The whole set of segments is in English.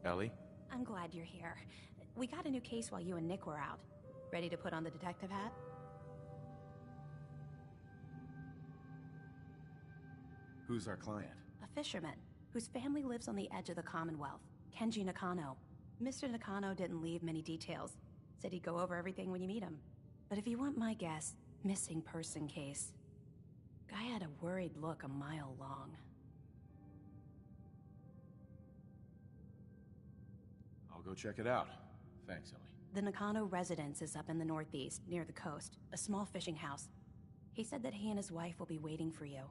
Ellie? I'm glad you're here. We got a new case while you and Nick were out. Ready to put on the detective hat? Who's our client? A fisherman, whose family lives on the edge of the Commonwealth. Kenji Nakano. Mr. Nakano didn't leave many details. Said he'd go over everything when you meet him. But if you want my guess, missing person case. Guy had a worried look a mile long. I'll go check it out. Thanks, Ellie. The Nakano residence is up in the northeast, near the coast. A small fishing house. He said that he and his wife will be waiting for you.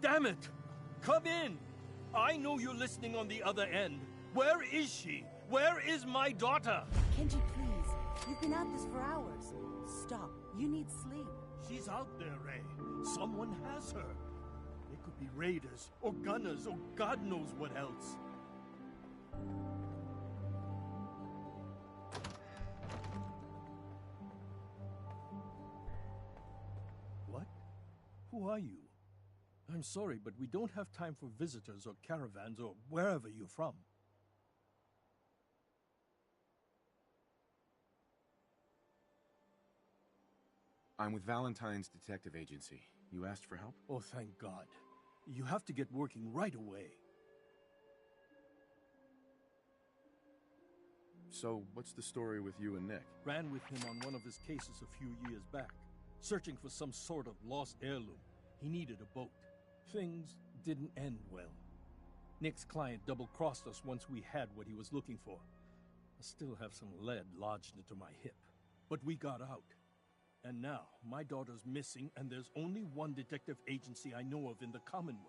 Damn it! Come in! I know you're listening on the other end. Where is she? Where is my daughter? Kenji, please. You've been at this for hours. Stop. You need sleep. She's out there, Ray. Someone has her. They could be raiders, or gunners, or God knows what else. What? Who are you? I'm sorry, but we don't have time for visitors or caravans or wherever you're from. I'm with Valentine's detective agency. You asked for help? Oh, thank God. You have to get working right away. So, what's the story with you and Nick? Ran with him on one of his cases a few years back, searching for some sort of lost heirloom. He needed a boat. Things didn't end well. Nick's client double-crossed us once we had what he was looking for. I still have some lead lodged into my hip. But we got out. And now, my daughter's missing, and there's only one detective agency I know of in the Commonwealth.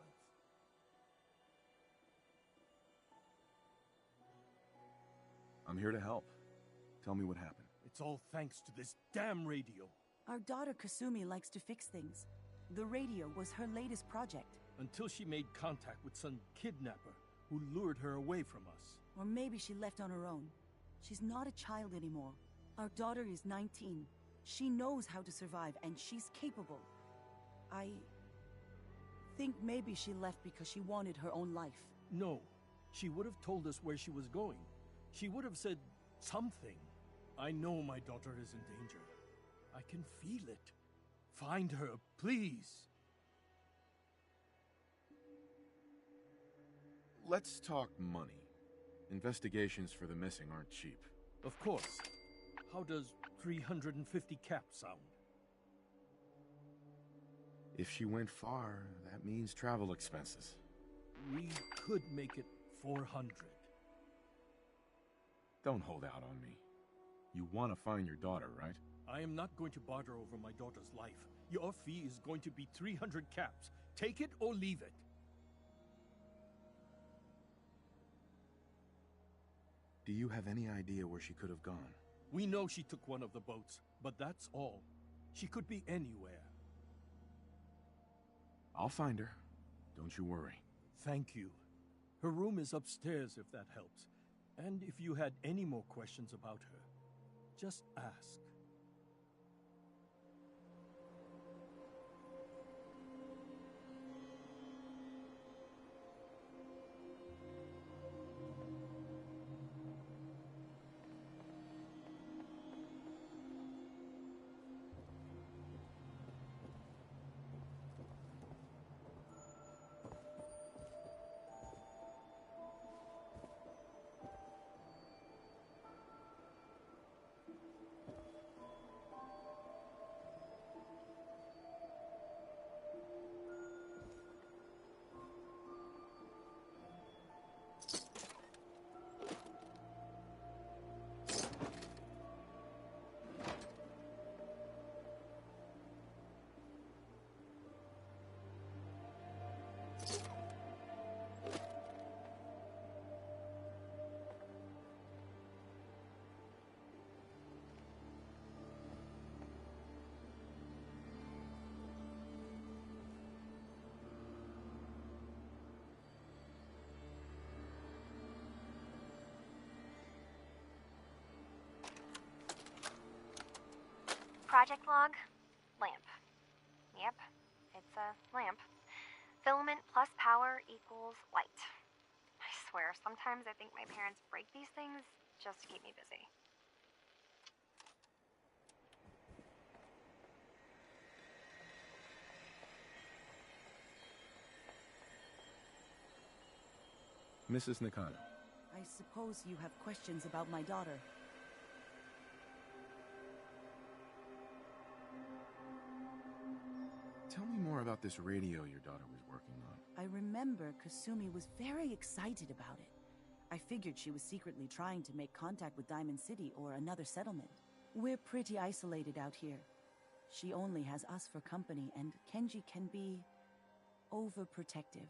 I'm here to help. Tell me what happened. It's all thanks to this damn radio. Our daughter Kasumi likes to fix things. The radio was her latest project. Until she made contact with some kidnapper who lured her away from us. Or maybe she left on her own. She's not a child anymore. Our daughter is 19. She knows how to survive, and she's capable. I think maybe she left because she wanted her own life. No, she would have told us where she was going. She would have said something. I know my daughter is in danger. I can feel it. Find her, please. Let's talk money. Investigations for the missing aren't cheap. Of course. How does 350 cap sound? If she went far, that means travel expenses. We could make it 400. Don't hold out on me. You want to find your daughter, right? I am not going to barter over my daughter's life. Your fee is going to be 300 caps. Take it or leave it. Do you have any idea where she could have gone? We know she took one of the boats, but that's all. She could be anywhere. I'll find her. Don't you worry. Thank you. Her room is upstairs if that helps. And if you had any more questions about her, just ask. Project log, lamp. Yep, it's a lamp. Filament plus power equals light. I swear, sometimes I think my parents break these things just to keep me busy. Mrs. Nakano. I suppose you have questions about my daughter. Tell me more about this radio your daughter was working on. I remember Kasumi was very excited about it. I figured she was secretly trying to make contact with Diamond City or another settlement. We're pretty isolated out here. She only has us for company, and Kenji can be overprotective.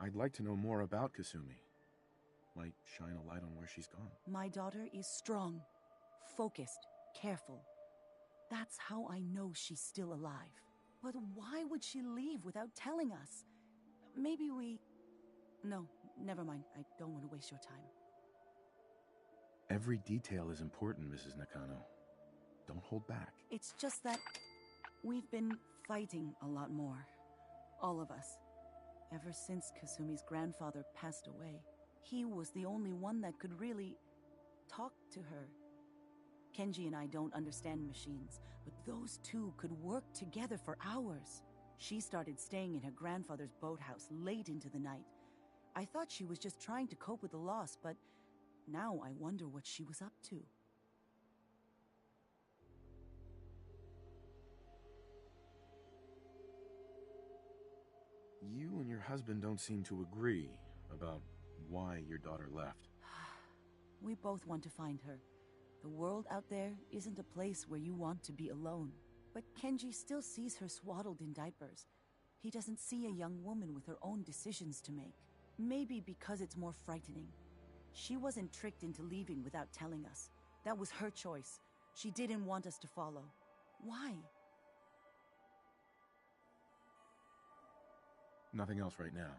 I'd like to know more about Kasumi. Might shine a light on where she's gone. My daughter is strong, focused, careful. That's how I know she's still alive. But why would she leave without telling us? Maybe we... No, never mind. I don't want to waste your time. Every detail is important, Mrs. Nakano. Don't hold back. It's just that we've been fighting a lot more. All of us. Ever since Kasumi's grandfather passed away, he was the only one that could really talk to her. Kenji and I don't understand machines, but those two could work together for hours. She started staying in her grandfather's boathouse late into the night. I thought she was just trying to cope with the loss, but now I wonder what she was up to. You and your husband don't seem to agree about why your daughter left. We both want to find her. The world out there isn't a place where you want to be alone. But Kenji still sees her swaddled in diapers. He doesn't see a young woman with her own decisions to make. Maybe because it's more frightening. She wasn't tricked into leaving without telling us. That was her choice. She didn't want us to follow. Why? Nothing else right now.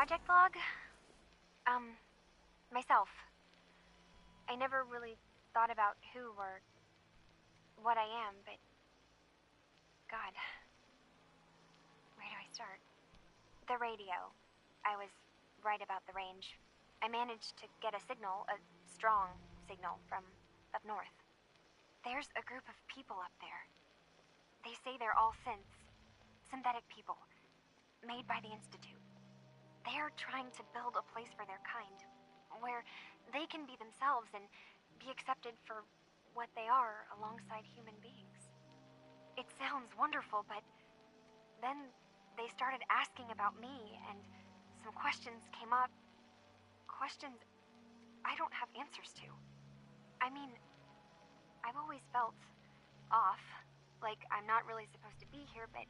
project log? Myself. I never really thought about who or what I am, but... God. Where do I start? The radio. I was right about the range. I managed to get a signal, a strong signal, from up north. There's a group of people up there. They say they're all synths. Synthetic people. Made by the Institute. They're trying to build a place for their kind, where they can be themselves and be accepted for what they are alongside human beings. It sounds wonderful, but then they started asking about me, and some questions came up. Questions I don't have answers to. I mean, I've always felt off, like I'm not really supposed to be here, but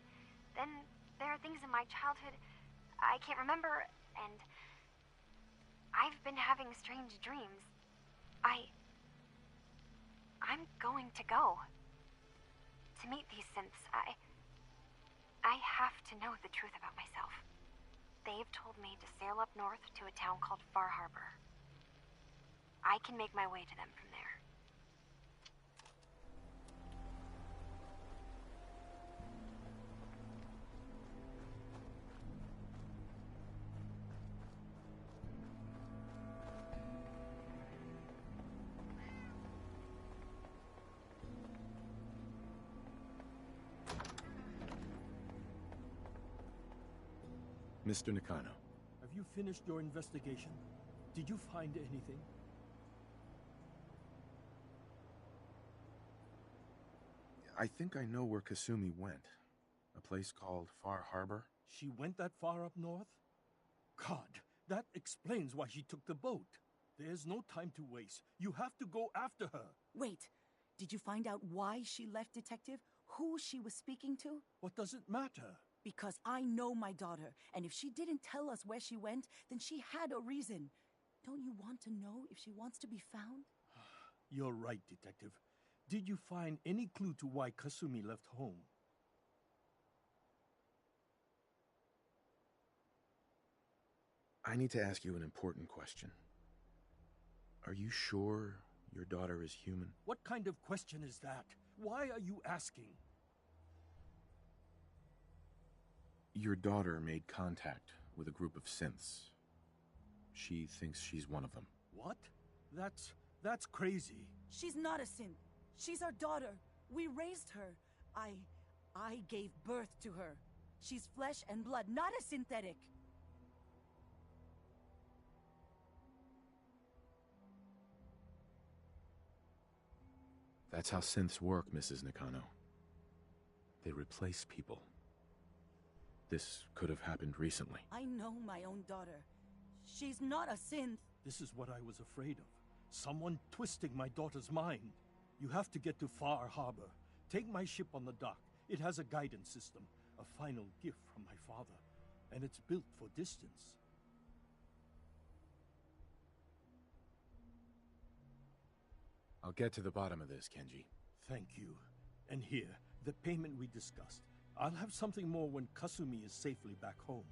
then there are things in my childhood I can't remember, and I've been having strange dreams. I'm going to go. To meet these synths, I have to know the truth about myself. They've told me to sail up north to a town called Far Harbor. I can make my way to them from there. Mr. Nakano. Have you finished your investigation? Did you find anything? I think I know where Kasumi went. A place called Far Harbor. She went that far up north? God, that explains why she took the boat. There's no time to waste. You have to go after her. Wait, did you find out why she left, Detective? Who she was speaking to? What does it matter? Because I know my daughter, and if she didn't tell us where she went, then she had a reason. Don't you want to know if she wants to be found? You're right, Detective. Did you find any clue to why Kasumi left home? I need to ask you an important question. Are you sure your daughter is human? What kind of question is that? Why are you asking? Your daughter made contact with a group of synths. She thinks she's one of them. What? That's crazy. She's not a synth. She's our daughter. We raised her. I gave birth to her. She's flesh and blood, not a synthetic. That's how synths work, Mrs. Nakano. They replace people. This could have happened recently. I know my own daughter. She's not a synth. This is what I was afraid of. Someone twisting my daughter's mind. You have to get to Far Harbor. Take my ship on the dock. It has a guidance system, a final gift from my father, and it's built for distance. I'll get to the bottom of this, Kenji. Thank you. And here, the payment we discussed. I'll have something more when Kasumi is safely back home.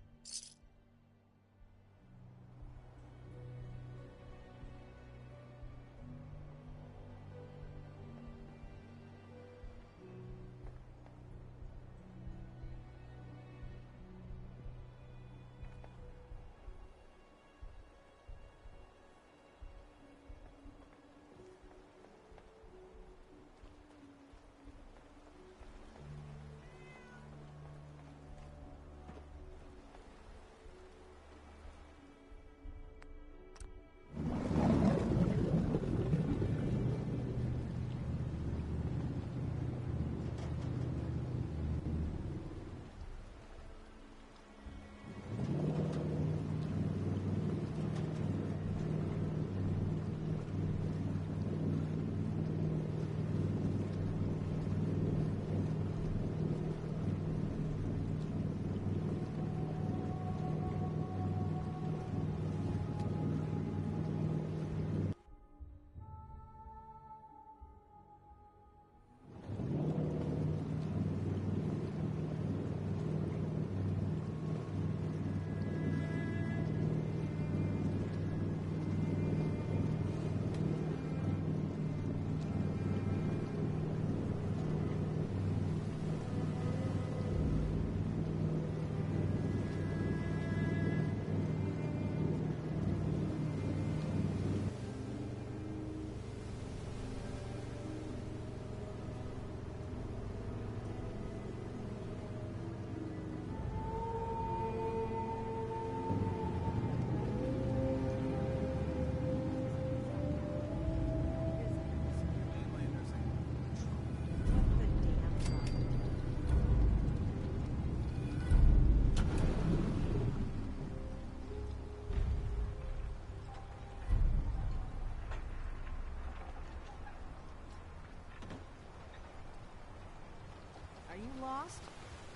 lost?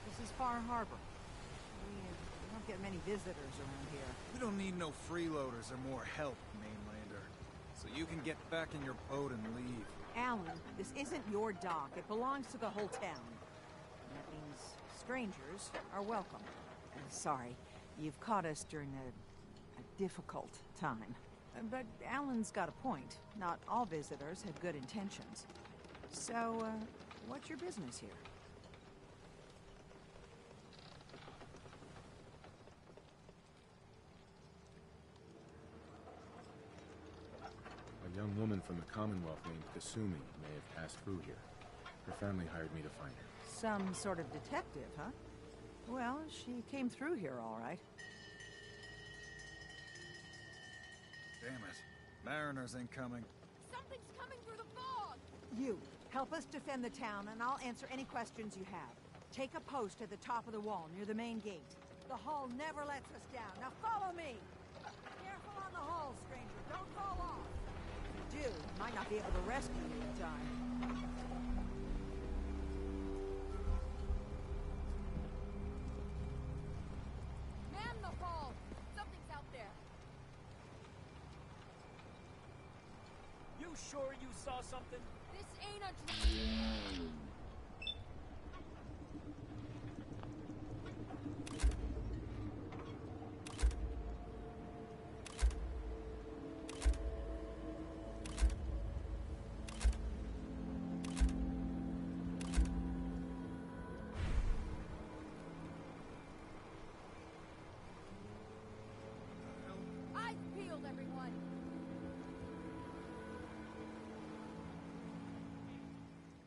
This is Far Harbor. We don't get many visitors around here. We don't need no freeloaders or more help, mainlander. So you can get back in your boat and leave. Alan, this isn't your dock. It belongs to the whole town. And that means strangers are welcome. Sorry, you've caught us during a difficult time. But Alan's got a point. Not all visitors have good intentions. So, what's your business here? A young woman from the Commonwealth named Kasumi may have passed through here. Her family hired me to find her. Some sort of detective, huh? Well, she came through here all right. Damn it. Mariners incoming. Something's coming through the fog! You, help us defend the town, and I'll answer any questions you have. Take a post at the top of the wall, near the main gate. The hull never lets us down. Now follow me! Careful on the hull, stranger. Don't fall off. If you do, I might not be able to rescue you in time. Man the hull! Something's out there. You sure you saw something? This ain't a... Eyes peeled, everyone!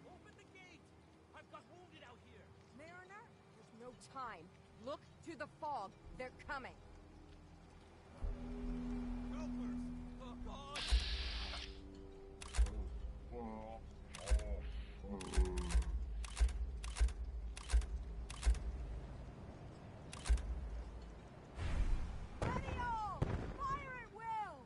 Open the gate! I've got wounded out here! Mariner, there's no time. Look to the fog. They're coming. Helpers! Oh, God! Ready all! Fire at will!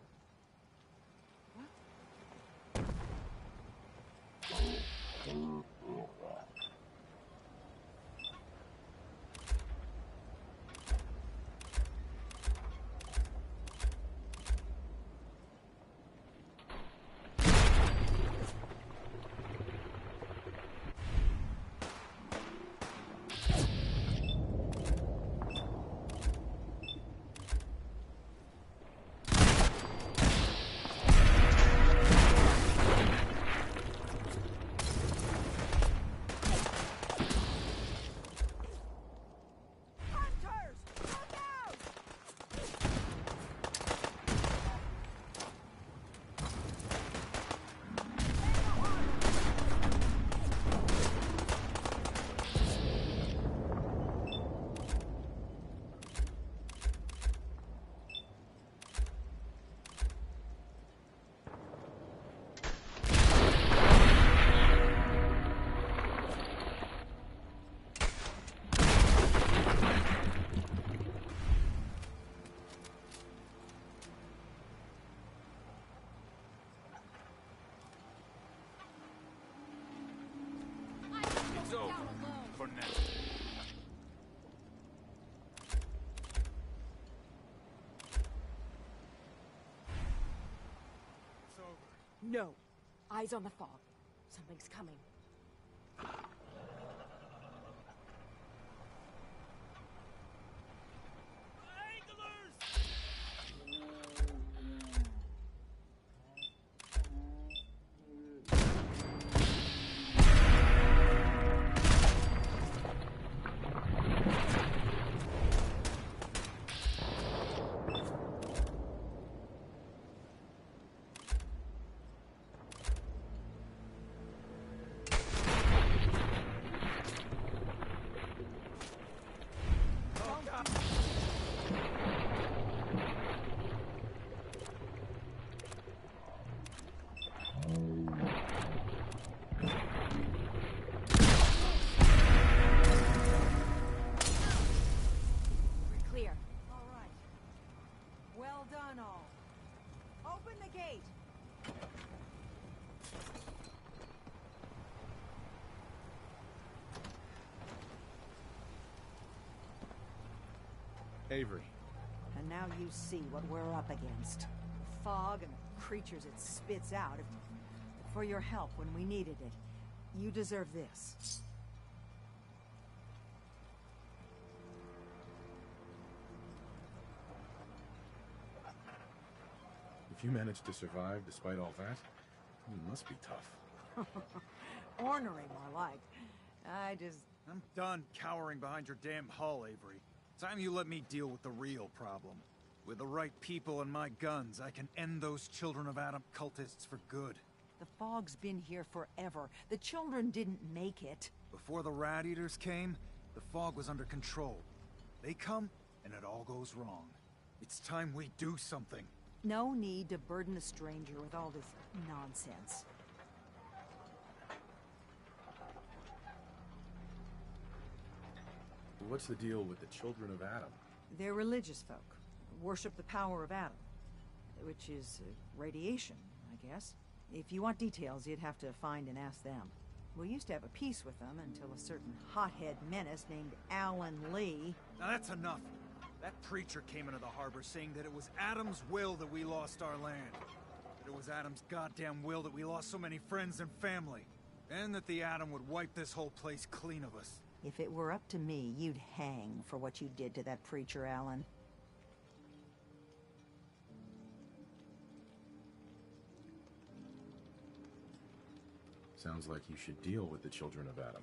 Hunters! Look out! It's over. For now. It's over. No. Eyes on the fog. Something's coming. We're clear. All right. Well done, all. Open the gate. Avery. And now you see what we're up against. The fog and the creatures it spits out. For your help when we needed it. You deserve this. If you managed to survive despite all that, you must be tough. Ornery, more like. I'm done cowering behind your damn hull, Avery. Time you let me deal with the real problem. With the right people and my guns, I can end those Children of Adam cultists for good. The fog's been here forever. The children didn't make it. Before the Rat Eaters came, the fog was under control. They come, and it all goes wrong. It's time we do something. No need to burden a stranger with all this nonsense. What's the deal with the Children of Adam? They're religious folk. Worship the power of Adam. Which is radiation, I guess. If you want details, you'd have to find and ask them. We used to have a peace with them until a certain hothead menace named Alan Lee... Now that's enough. That preacher came into the harbor saying that it was Adam's will that we lost our land. That it was Adam's goddamn will that we lost so many friends and family. And that the Atom would wipe this whole place clean of us. If it were up to me, you'd hang for what you did to that preacher, Alan. Sounds like you should deal with the Children of Adam.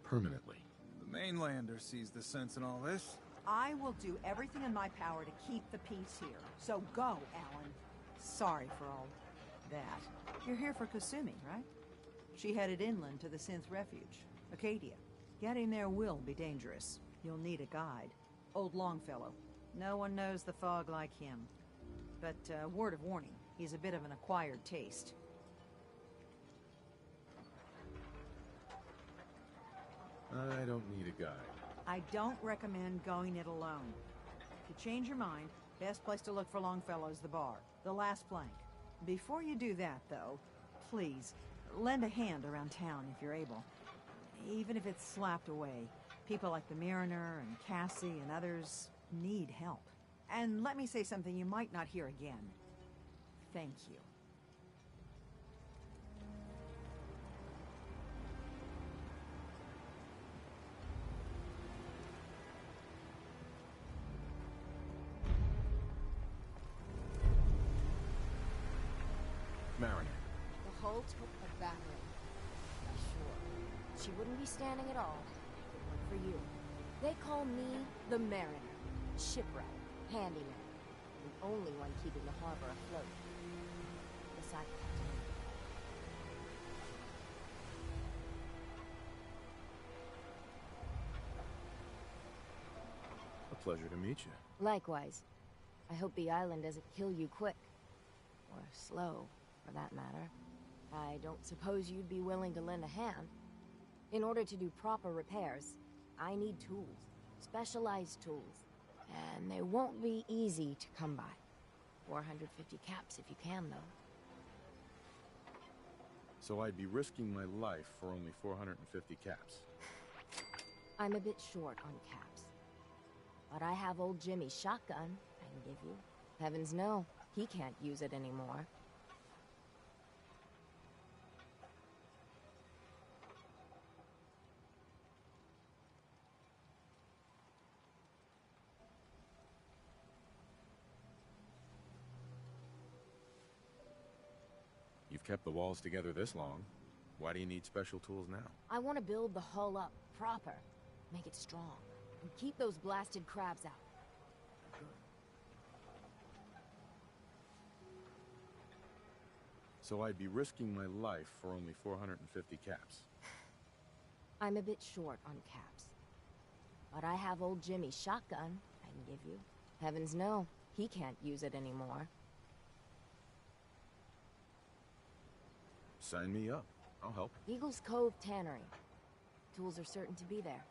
Permanently. The mainlander sees the sense in all this. I will do everything in my power to keep the peace here. So go, Alan. Sorry for all that. You're here for Kasumi, right? She headed inland to the Synth Refuge, Acadia. Getting there will be dangerous. You'll need a guide. Old Longfellow. No one knows the fog like him. But, word of warning, he's a bit of an acquired taste. I don't need a guide. I don't recommend going it alone. If you change your mind, best place to look for Longfellow is the bar, the last plank. Before you do that, though, please, lend a hand around town if you're able. Even if it's slapped away. People like the Mariner and Cassie and others need help. And let me say something you might not hear again. Thank you. Mariner. The hull took a battering. Sure. She wouldn't be standing at all if it weren't for you. They call me the Mariner. Shipwright. Handyman. The only one keeping the harbor afloat. Besides Captain. A pleasure to meet you. Likewise. I hope the island doesn't kill you quick. Or slow, for that matter. I don't suppose you'd be willing to lend a hand. In order to do proper repairs, I need tools. Specialized tools. And they won't be easy to come by. 450 caps if you can, though. So I'd be risking my life for only 450 caps. I'm a bit short on caps. But I have old Jimmy's shotgun I can give you. Heavens no, he can't use it anymore. You've kept the walls together this long. Why do you need special tools now? I want to build the hull up proper. Make it strong. And keep those blasted crabs out. Good. So I'd be risking my life for only 450 caps. I'm a bit short on caps. But I have old Jimmy's shotgun I can give you. Heavens no, he can't use it anymore. Sign me up. I'll help. Eagle's Cove Tannery. Tools are certain to be there.